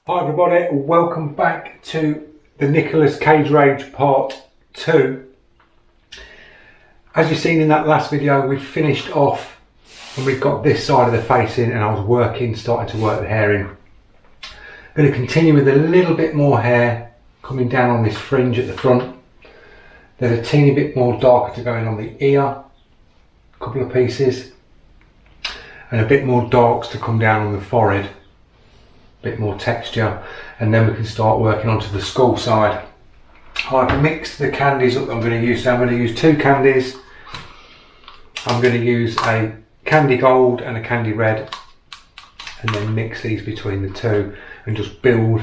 Hi everybody, welcome back to the Nicholas Cage Rage Part 2. As you've seen in that last video, we finished off and we've got this side of the face in, and I was starting to work the hair in. I'm going to continue with a little bit more hair coming down on this fringe at the front. There's a teeny bit more darker to go in on the ear, a couple of pieces, and a bit more darks to come down on the forehead. Bit more texture, and then we can start working onto the skull side. I've mixed the candies up that I'm going to use. So I'm going to use two candies. I'm going to use a candy gold and a candy red, and then mix these between the two and just build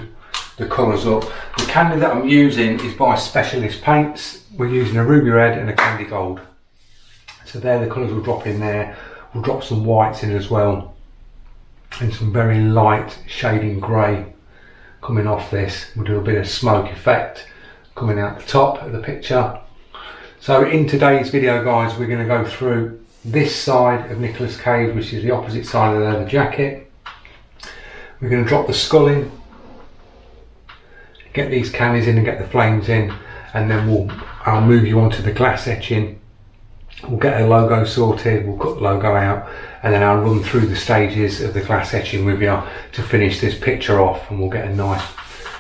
the colours up. The candy that I'm using is by Specialist Paints. We're using a ruby red and a candy gold. So there, the colours will drop in there. We'll drop some whites in as well, and some very light shading grey coming off this. We'll do a bit of smoke effect coming out the top of the picture. So in today's video, guys, we're going to go through this side of Nicholas Cage, which is the opposite side of the leather jacket. We're going to drop the skull in, get these candies in and get the flames in, and then I'll move you onto the glass etching. We'll get a logo sorted, we'll cut the logo out, and then I'll run through the stages of the glass etching with you to finish this picture off, and we'll get a nice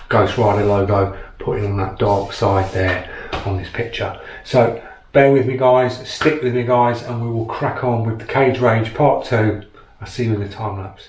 Ghost Rider logo putting on that dark side there on this picture. So bear with me guys, stick with me guys, and we will crack on with the Cage Rage Part 2. I'll see you in the time lapse.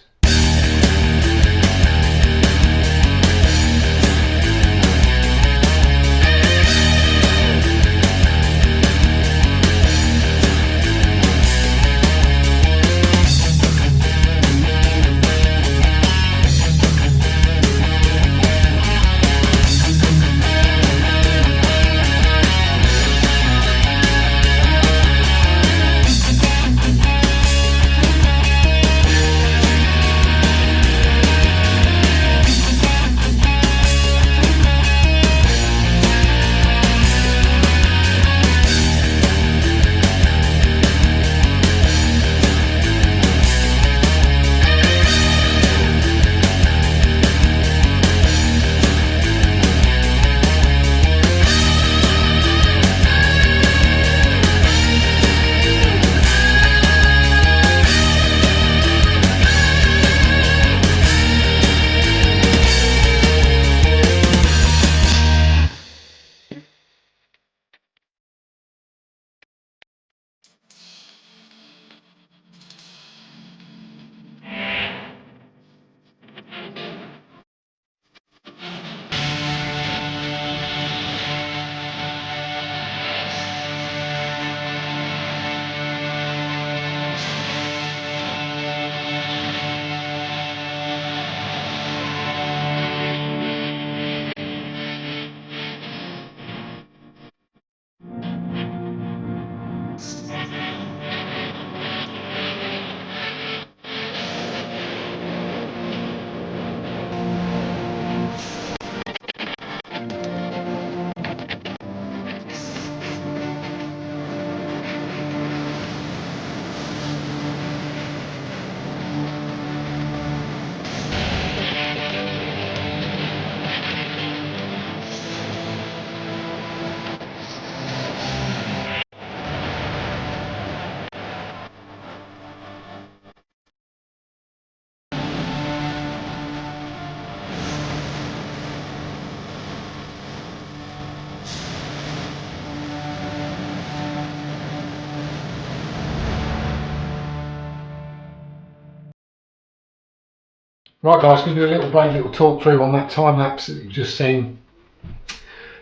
Right guys, going to do a little talk through on that time lapse that you've just seen.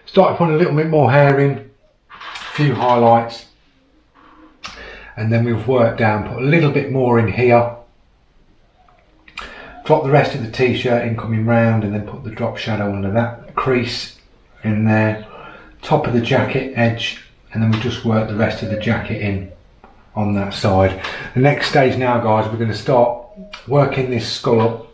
Started putting a little bit more hair in, a few highlights, and then we've worked down, put a little bit more in here, drop the rest of the t-shirt in coming round, and then put the drop shadow under that crease in there, top of the jacket edge, and then we just work the rest of the jacket in on that side. The next stage now guys, we're going to start working this skull up.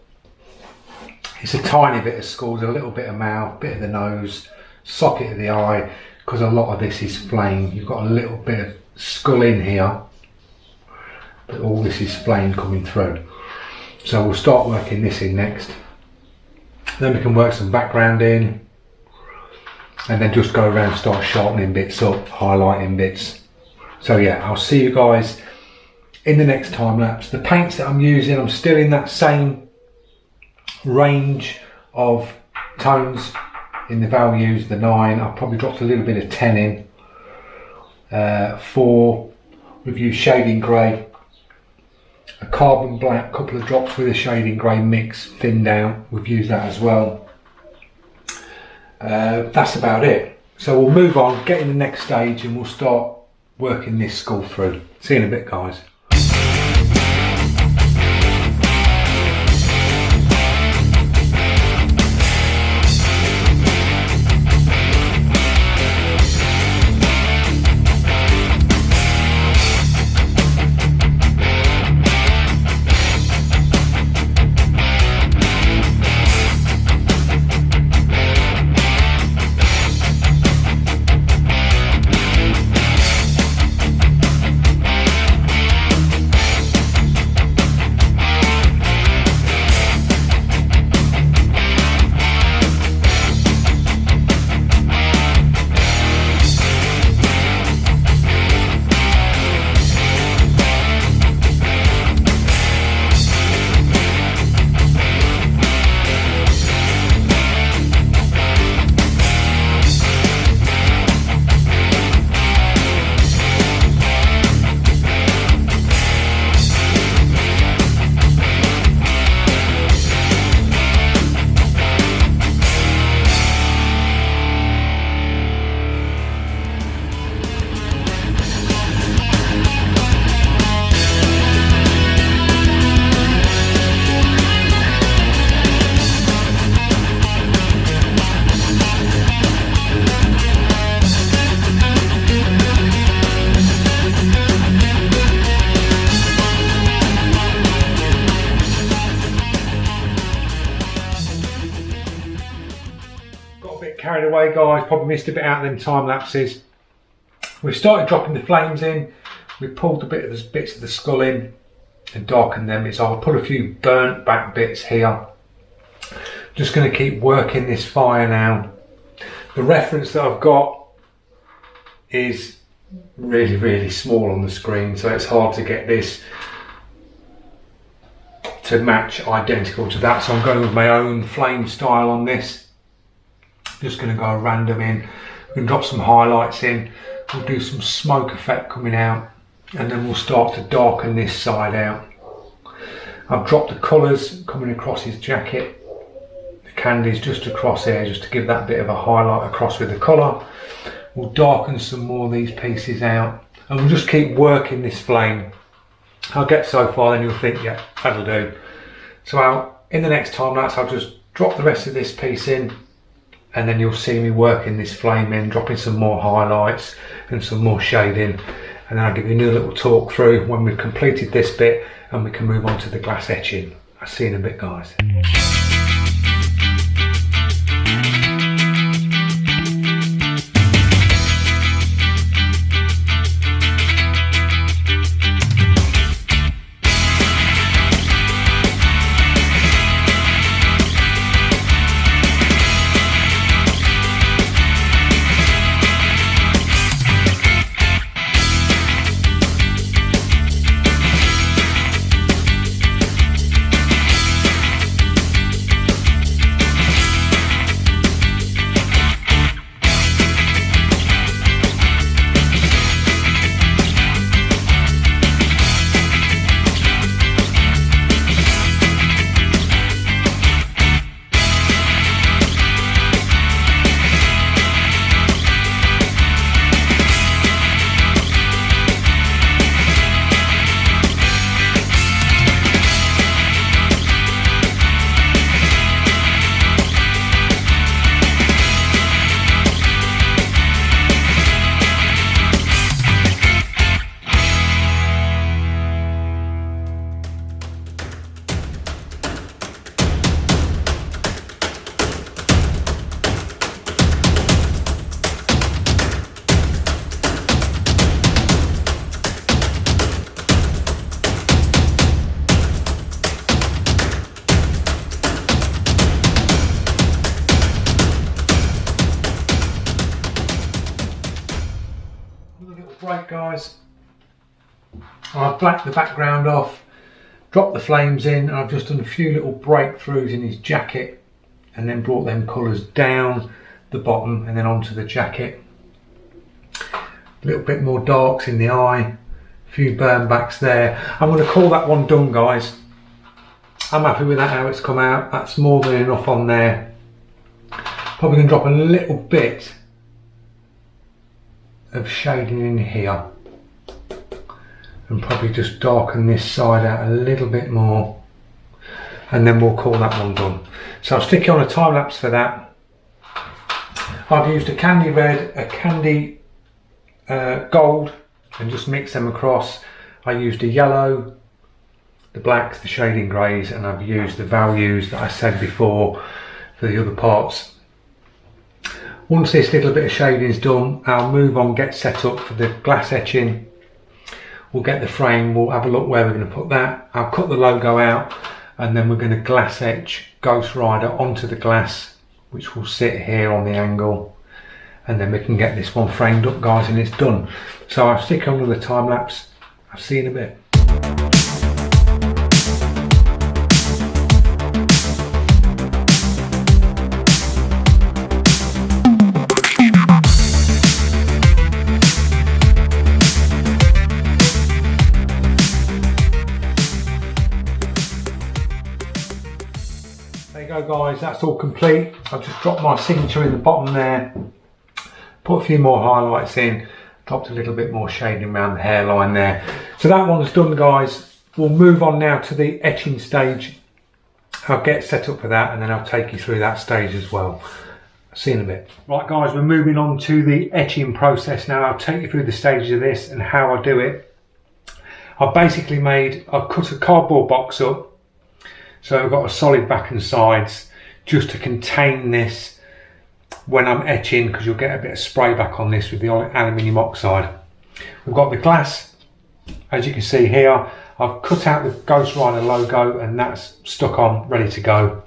It's a tiny bit of skull, a little bit of mouth, bit of the nose, socket of the eye, because a lot of this is flame. You've got a little bit of skull in here, but all this is flame coming through. So we'll start working this in next. Then we can work some background in, and then just go around and start sharpening bits up, highlighting bits. So yeah, I'll see you guys in the next time lapse. The paints that I'm using, I'm still in that same range of tones in the values, the 9. I've probably dropped a little bit of 10 in. 4, we've used shading grey, a carbon black, couple of drops with a shading grey mix thinned out, we've used that as well. That's about it. So we'll move on, get in the next stage, and we'll start working this skull through. See you in a bit, guys. Carried away, guys, probably missed a bit out of them time lapses. We've started dropping the flames in, we've pulled a bit of the bits of the skull in and darkened them. So I'll put a few burnt back bits here. Just going to keep working this fire now. The reference that I've got is really small on the screen, so it's hard to get this to match identical to that, so I'm going with my own flame style on this. Just going to go random in. We're going to drop some highlights in. We'll do some smoke effect coming out, and then we'll start to darken this side out. I've dropped the colours coming across his jacket, the candies just across here, just to give that bit of a highlight across with the colour. We'll darken some more of these pieces out, and we'll just keep working this flame. I'll get so far, then you'll think, yeah, that'll do. So in the next time lapse, I'll just drop the rest of this piece in, and then you'll see me working this flame in, dropping some more highlights and some more shading, and then I'll give you another little talk through when we've completed this bit and we can move on to the glass etching. I'll see you in a bit, guys. brake, guys. I've blacked the background off, dropped the flames in, and I've just done a few little breakthroughs in his jacket and then brought them colours down the bottom and then onto the jacket. A little bit more darks in the eye, a few burn backs there. I'm going to call that one done, guys. I'm happy with that, how it's come out. That's more than enough on there. Probably going to drop a little bit of shading in here and probably just darken this side out a little bit more, and then we'll call that one done. So I'll stick you on a time lapse for that. I've used a candy red, a candy gold, and just mix them across. I used a yellow, the blacks, the shading greys, and I've used the values that I said before for the other parts. Once this little bit of shading is done, I'll move on, get set up for the glass etching. We'll get the frame, we'll have a look where we're going to put that. I'll cut the logo out, and then we're going to glass etch Ghost Rider onto the glass, which will sit here on the angle, and then we can get this one framed up, guys, and it's done. So I'll stick on with the time lapse. I'll see you in a bit. There you go, guys, that's all complete. I've just dropped my signature in the bottom there, put a few more highlights in, dropped a little bit more shading around the hairline there. So that one's done, guys. We'll move on now to the etching stage. I'll get set up for that, and then I'll take you through that stage as well. See you in a bit. Right, guys, we're moving on to the etching process now. I'll take you through the stages of this and how I do it. I've cut a cardboard box up, so I've got a solid back and sides just to contain this when I'm etching, because you'll get a bit of spray back on this with the aluminium oxide. We've got the glass, as you can see here. I've cut out the Ghost Rider logo and that's stuck on, ready to go.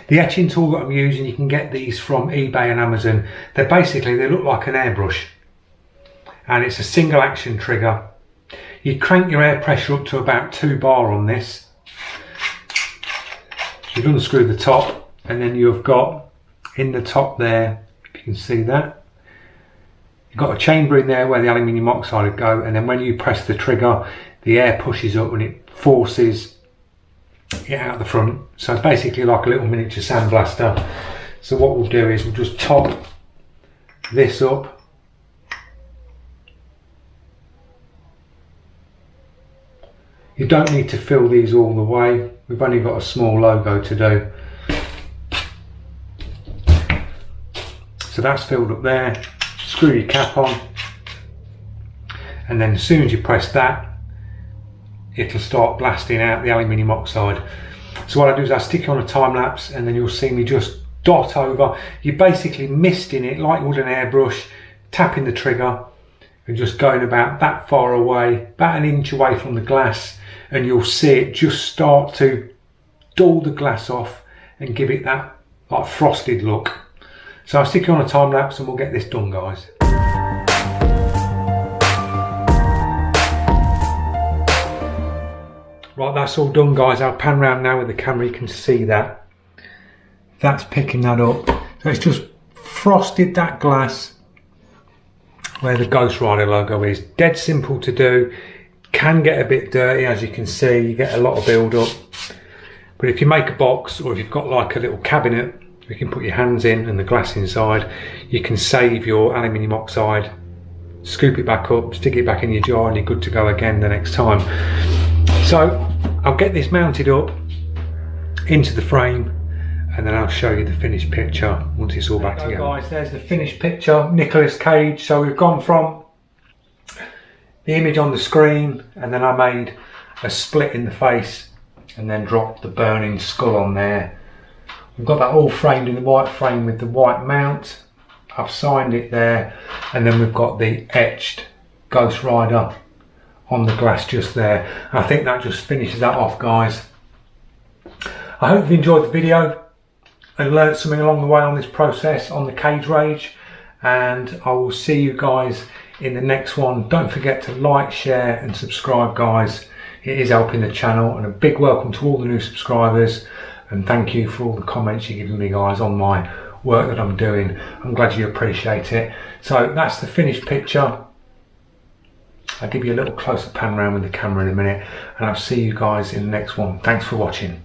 The etching tool that I'm using, you can get these from eBay and Amazon. They look like an airbrush, and it's a single action trigger. You crank your air pressure up to about 2 bar on this. You've unscrewed the top, and then you've got in the top there, if you can see that, you've got a chamber in there where the aluminium oxide would go, and then when you press the trigger, the air pushes up and it forces it out the front. So basically like a little miniature sandblaster. So what we'll do is we'll just top this up. You don't need to fill these all the way. We've only got a small logo to do. So that's filled up there. Screw your cap on. And then as soon as you press that, it'll start blasting out the aluminium oxide. So what I do is I stick it on a time lapse, and then you'll see me just dot over. You're basically misting it like you would an airbrush, tapping the trigger and just going about that far away, about an inch away from the glass, and you'll see it just start to dull the glass off and give it that like frosted look. So I'll stick it on a time lapse and we'll get this done, guys. Right, that's all done, guys. I'll pan round now with the camera, you can see that. That's picking that up. So it's just frosted that glass where the Ghost Rider logo is. Dead simple to do. Can get a bit dirty, as you can see, you get a lot of build up. But if you make a box, or if you've got like a little cabinet, you can put your hands in and the glass inside, you can save your aluminium oxide, scoop it back up, stick it back in your jar, and you're good to go again the next time. So I'll get this mounted up into the frame, and then I'll show you the finished picture once it's all back together. Guys, there's the finished picture, Nicolas Cage. So we've gone from the image on the screen, and then I made a split in the face and then dropped the burning skull on there. We've got that all framed in the white frame with the white mount. I've signed it there, and then we've got the etched Ghost Rider on the glass just there. I think that just finishes that off, guys. I hope you've enjoyed the video and learned something along the way on this process on the Cage Rage, and I will see you guys in the next one. Don't forget to like, share and subscribe, guys. It is helping the channel, and a big welcome to all the new subscribers, and thank you for all the comments you're giving me, guys, on my work that I'm doing. I'm glad you appreciate it. So that's the finished picture. I'll give you a little closer pan around with the camera in a minute, and I'll see you guys in the next one. Thanks for watching.